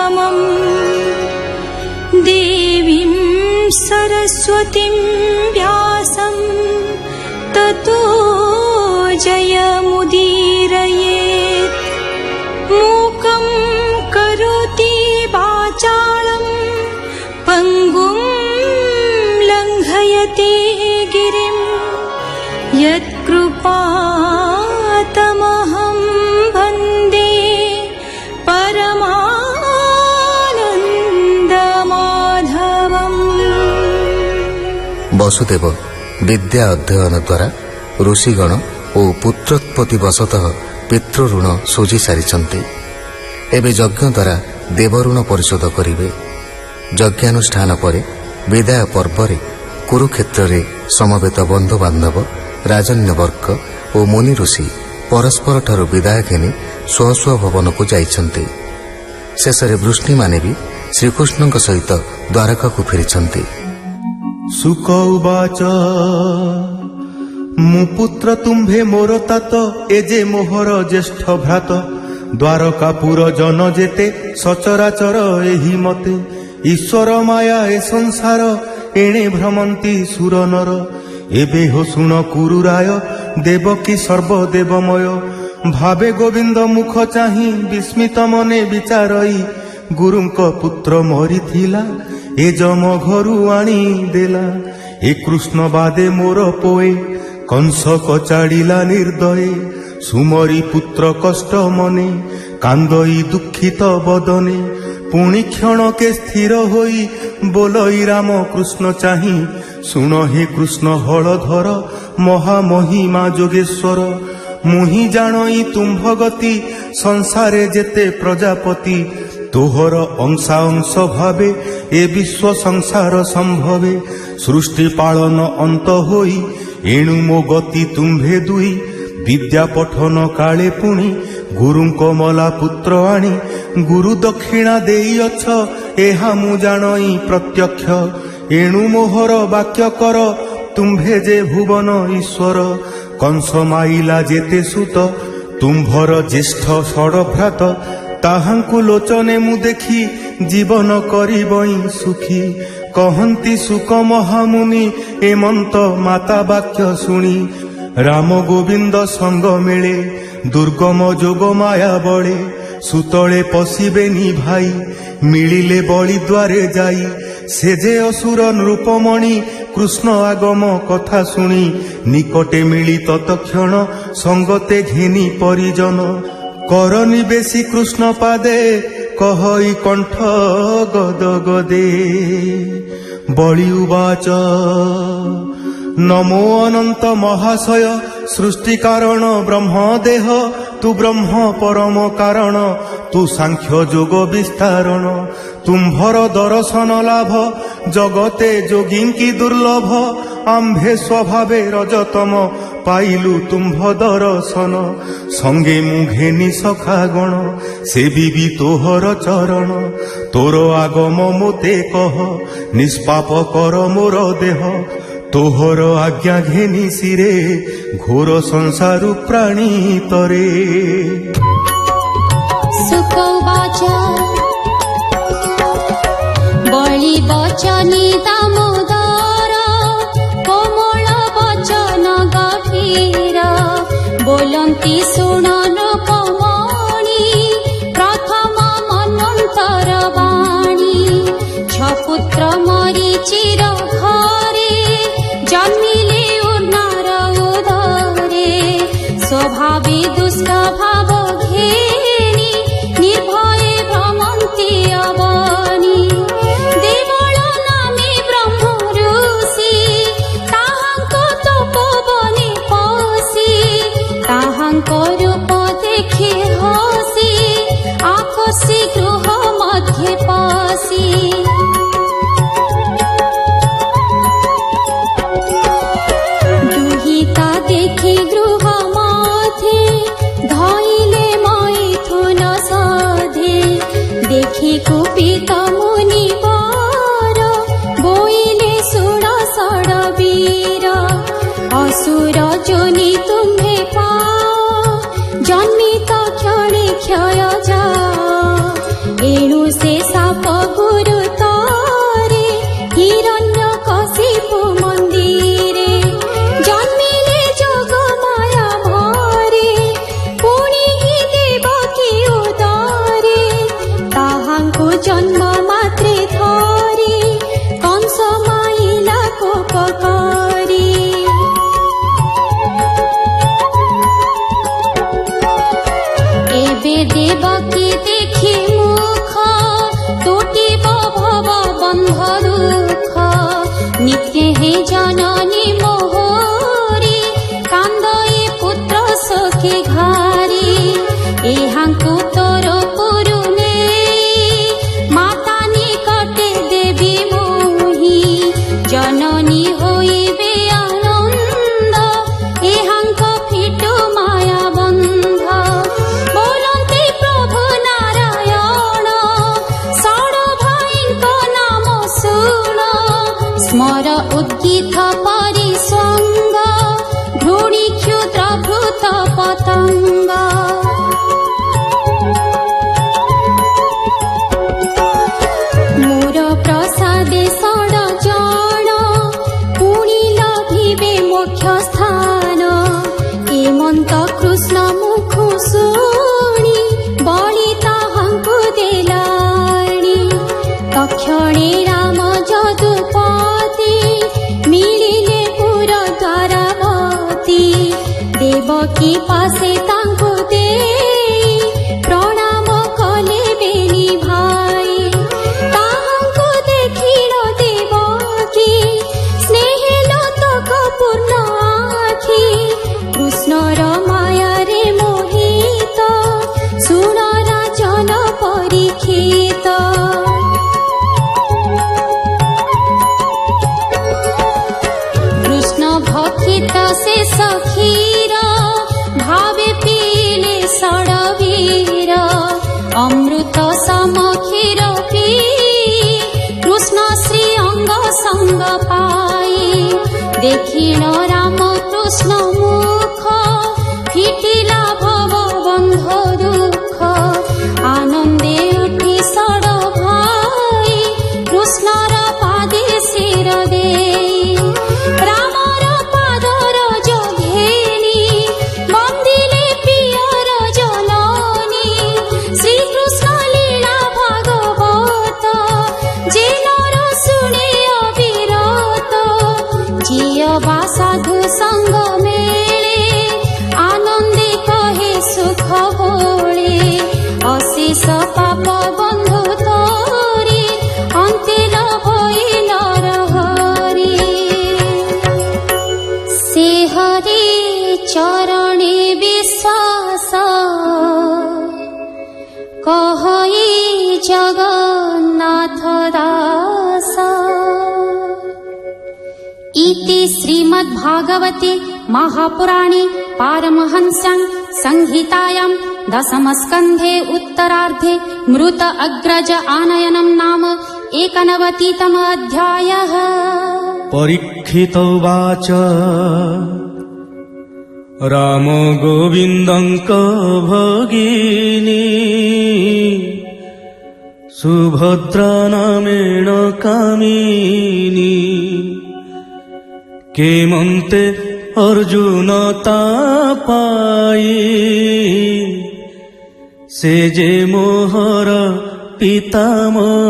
परमम् देवीं सरस्वतीं व्यासं ततो जयमुदीरयेत् मूकं करोति वाचालं पङ्गुं लङ्घयते गिरिं यत्कृपातमहं वन्दे परमानन्दमाधवम्। वसुदेव विद्या अध्ययन द्वारा ऋषिगण ଓ ପୁତ୍ରୋତ୍ପତ୍ତି ବଶତଃ ପିତୃଋଣ ଶୁଝି ସାରିଛନ୍ତି। ଏବେ ଯଜ୍ଞ ଦ୍ୱାରା ଦେବଋଣ ପରିଶୋଧ କରିବେ। ଯଜ୍ଞାନୁଷ୍ଠାନ ପରେ ବିଦାୟ ପର୍ବରେ କୁରୁକ୍ଷେତ୍ରରେ ସମବେତ ବନ୍ଧୁବାନ୍ଧବ ରାଜନ୍ୟବର୍ଗ ଓ ମୁନି ଋଷି ପରସ୍ପରଠାରୁ ବିଦାୟ ଘେନି ସ୍ୱ ସ୍ୱ ଭବନକୁ ଯାଇଛନ୍ତି। ଶେଷରେ ବୃଷ୍ଣିମାନେ ବି ଶ୍ରୀକୃଷ୍ଣଙ୍କ ସହିତ ଦ୍ୱାରକାକୁ ଫେରିଛନ୍ତି। ଶୁକ ଉବାଚ ମୁଁ ପୁତ୍ର ତୁମ୍ଭେ ମୋର ତାତ ଏ ଯେ ମୋହର ଜ୍ୟେଷ୍ଠ ଭ୍ରାତ ଦ୍ୱାରକାପୁର ଜନ ଯେତେ ସଚରାଚର ଏହି ମତେ ଈଶ୍ୱର ମାୟା ଏ ସଂସାର ଏଣେ ଭ୍ରମନ୍ତି ସୁରନର ଏବେ ହୋ ଶୁଣ କୁରୁରାୟ ଦେବକୀ ସର୍ବଦେବମୟ ଭାବେ ଗୋବିନ୍ଦ ମୁଖ ଚାହିଁ ବିସ୍ମିତ ମନେ ବିଚାରଇ ଗୁରୁଙ୍କ ପୁତ୍ର ମରିଥିଲା ଏ ଯମ ଘରୁ ଆଣି ଦେଲା ଏ କୃଷ୍ଣ ବାଦେ ମୋର ପୋଏ କଂସ କଚାଡ଼ିଲା ନିର୍ଦୟେ ସୁମରି ପୁତ୍ର କଷ୍ଟ ମନେ କାନ୍ଦଇ ଦୁଃଖିତ ବଦନେ ପୁଣି କ୍ଷଣକେ ସ୍ଥିର ହୋଇ ବୋଲଇ ରାମ କୃଷ୍ଣ ଚାହିଁ ଶୁଣ ହେ କୃଷ୍ଣ ହଳଧର ମହାମହିମା ଯୋଗେଶ୍ୱର ମୁହିଁ ଜାଣଇ ତୁମ୍ଭ ଗତି ସଂସାରେ ଯେତେ ପ୍ରଜାପତି ତୋହର ଅଂଶା ଅଂଶ ଭାବେ ଏ ବିଶ୍ୱ ସଂସାର ସମ୍ଭବେ ସୃଷ୍ଟି ପାଳନ ଅନ୍ତ ହୋଇ ଏଣୁ ମୋ ଗତି ତୁମ୍ଭେ ଦୁଇ ବିଦ୍ୟା ପଠନ କାଳେ ପୁଣି ଗୁରୁଙ୍କ ମଲା ପୁତ୍ର ଆଣି ଗୁରୁ ଦକ୍ଷିଣା ଦେଇଅଛ ଏହା ମୁଁ ଜାଣଇ ପ୍ରତ୍ୟକ୍ଷ ଏଣୁ ମୋହର ବାକ୍ୟ କର ତୁମ୍ଭେ ଯେ ଭୁବନ ଈଶ୍ୱର କଂସ ମାଇଲା ଯେତେ ସୁତ ତୁମ୍ଭର ଜ୍ୟେଷ୍ଠ ଷଡ଼ଭ୍ରାତ ତାହାଙ୍କୁ ଲୋଚନେ ମୁଁ ଦେଖି ଜୀବନ କରିବଇ ସୁଖୀ କହନ୍ତି ସୁକ ମହାମୁନି ଏମନ୍ତ ମାତା ବାକ୍ୟ ଶୁଣି ରାମ ଗୋବିନ୍ଦ ସଙ୍ଗ ମିଳେ ଦୁର୍ଗମ ଯୋଗ ମାୟା ବଳେ ସୁତଳେ ପଶିବେନି ଭାଇ ମିଳିଲେ ବଳି ଦ୍ୱାରେ ଯାଇ ସେ ଯେ ଅସୁର ନୃପମଣି କୃଷ୍ଣ ଆଗମ କଥା ଶୁଣି ନିକଟେ ମିଳି ତତକ୍ଷଣ ସଙ୍ଗତେ ଘେନି ପରିଜନ କରନି ବେଶୀ କୃଷ୍ଣ ପାଦେ କହଇ କଣ୍ଠ ଗଦ ଗଦେ ବଳି ଉବାଚ ନମୋ ଅନନ୍ତ ମହାଶୟ ସୃଷ୍ଟି କାରଣ ବ୍ରହ୍ମ ଦେହ ତୁ ବ୍ରହ୍ମ ପରମ କାରଣ ତୁ ସାଂଖ୍ୟ ଯୋଗ ବିସ୍ତାରଣ ତୁମ୍ଭର ଦର୍ଶନ ଲାଭ ଜଗତେ ଯୋଗୀଙ୍କି ଦୁର୍ଲଭ ଆମ୍ଭେ ସ୍ୱଭାବେ ରଜତମ ପାଇଲୁ ତୁମ୍ଭ ଦର୍ଶନ ସଙ୍ଗେ ମୁଁ ଘେନି ସଖାଗଣ ସେବିବି ତୋହର ଚରଣ ତୋର ଆଗମ ମୋତେ କହ ନିଷ୍ପାପ କର ମୋର ଦେହ ତୋହର ଆଜ୍ଞା ଘେନି ଶିରେ ଘୋର ସଂସାରୁ ପ୍ରାଣୀ ତରେ ସୁକ ଉବାଚ ବଳି ବଚନି ଦାମୋଦର କୋମଳ ବଚନ ଗଭୀର ବୋଲନ୍ତି ଶୁଣ ନୃପମଣି ପ୍ରଥମ ମନ୍ୱନ୍ତର ବାଣୀ ଛପୁତ୍ର ମରି ଚିର ଘରେ ଜନ୍ମିଲେ ଉର୍ଣ୍ଣର ଉଦରେ ସ୍ୱଭାବେ ଦୁଷ୍ଟ ଭାବ ଘେନି ନିର୍ଭয়ে ଭ୍ରମନ୍ତି ଅବନି ଦେବଳ ନାମେ ବ୍ରହ୍ମ ଋଷି ତାହାଙ୍କ ତପୋବନେ ପଶି ତାହାଙ୍କ ରୂପ ଦେଖି ହସି ଆକର୍ଷି ଗୃହ ମଧ୍ୟେ ପଶି দেখি গৃহ মধ্যে ধইলে মৈথুন সাধে দেখি কুপিত মুনিবর বইলে সুর সড় বীর অসুর যোনি তুম্ভে পাও জন্মিত ক্ষণে ক্ষয় যাও এণু সে ତାଙ୍କୁ ଜନ୍ମ ମାତ୍ରେ ଧରି କଂସ ମାଇଲା କୋପ କରି। ଏବେ ଦେବକୀ ଦେଖି ମୁଖ ତୁଟିବ ଭବ ବନ୍ଧ ଦୁଃଖ। ନିତ୍ୟ হে ଜନନୀ ମୋହରି କାନ୍ଦଇ ପୁତ୍ର ସଖୀ ଘାରି। ଏହାଙ୍କୁ ତୋର ପୁରୁ ନେଇ ମାତା ନିକଟେ ଦେବି ମୋହି। ଜନନୀ ହୋଇବେ ଆନନ୍ଦ ଏହାଙ୍କ ଫିଟୁ ମାୟା ବନ୍ଧ। ବୋଲନ୍ତି ପ୍ରଭୁ ନାରାୟଣ ଷଡ଼ ଭାଇଙ୍କ ନାମ ଶୁଣ। ସ୍ମର ଉଦ୍ଗୀତ ପରିସଙ୍ଗ ଘୃଣୀ କ୍ଷୁଦ୍ର ଭୃତ ପତଙ୍ଗ। ମୋର ପ୍ରସାଦେ ଷଡ଼ ଜଣ ପୁଣି ଲଭିବେ ମୋକ୍ଷ ସ୍ଥାନ। ଏମନ୍ତ କୃଷ୍ଣ ମୁଖ ଶୁଣି ବଳି ତାହାଙ୍କୁ ଦେଲାଣି। ତକ୍ଷଣେ ରାମ ଯଦୁପତି ମିଳିଲେ ପୁର ଦ୍ୱାରବତୀ। ଦେବକୀ ପାଶେ ତାଙ୍କୁ ଦେଇ ପ୍ରଣାମ କଲେ ବେନି ଭାଇ। ତାହାଙ୍କୁ ଦେଖିଲ ଦେବକୀ ସ୍ନେହେଲ ତକ ପୂର୍ଣ୍ଣ ଆଖି। କୃଷ୍ଣର ମାୟାରେ ମୋହିତ ଶୁଣ ରାଜନ ପରୀକ୍ଷିତ। কৃষ্ণ ভক্ষিত শেষ ক্ষীর ভাবে পিলে ষড়বীর। অমৃত সম ক্ষীর পিই কৃষ্ণ শ্রী অঙ্গ সঙ্গ পাই। দেখিল রাম কৃষ্ণ মুখ ফিটিলা ভব বন্ধ দুঃখ। আনন্দে উঠি ষড় ভাই কৃষ্ণর পাদে শির দেই। রামর পাদর ঘেনি বন্দিলে প্রিয়র জননী। শ্রীকৃষ্ণ লীলা ভাগবত যে নর শুনে অবিরত। জিয় বা সাধু সঙ্গ মেলে আনন্দে কহে সুখ ভোলে। অশেষ পাপ বন্ধু তোরে অন্তে লভই নর হরি। সে হরি চরণে বিশ্বাস কহই জগন্নাথ দাস। इति श्रीमद्भागवते महापुराणे पारमहंस्यां संहितायां दशमस्कन्धे उत्तरार्धे मृत अग्रज आनयनं नाम 91तम अध्यायः। परीक्षित उवाच राम गोविन्दङ्क भगिनी सुभद्रा नामेण कामिनी। केमन्ते अर्जुन तापाई से जे मोहर पितामही।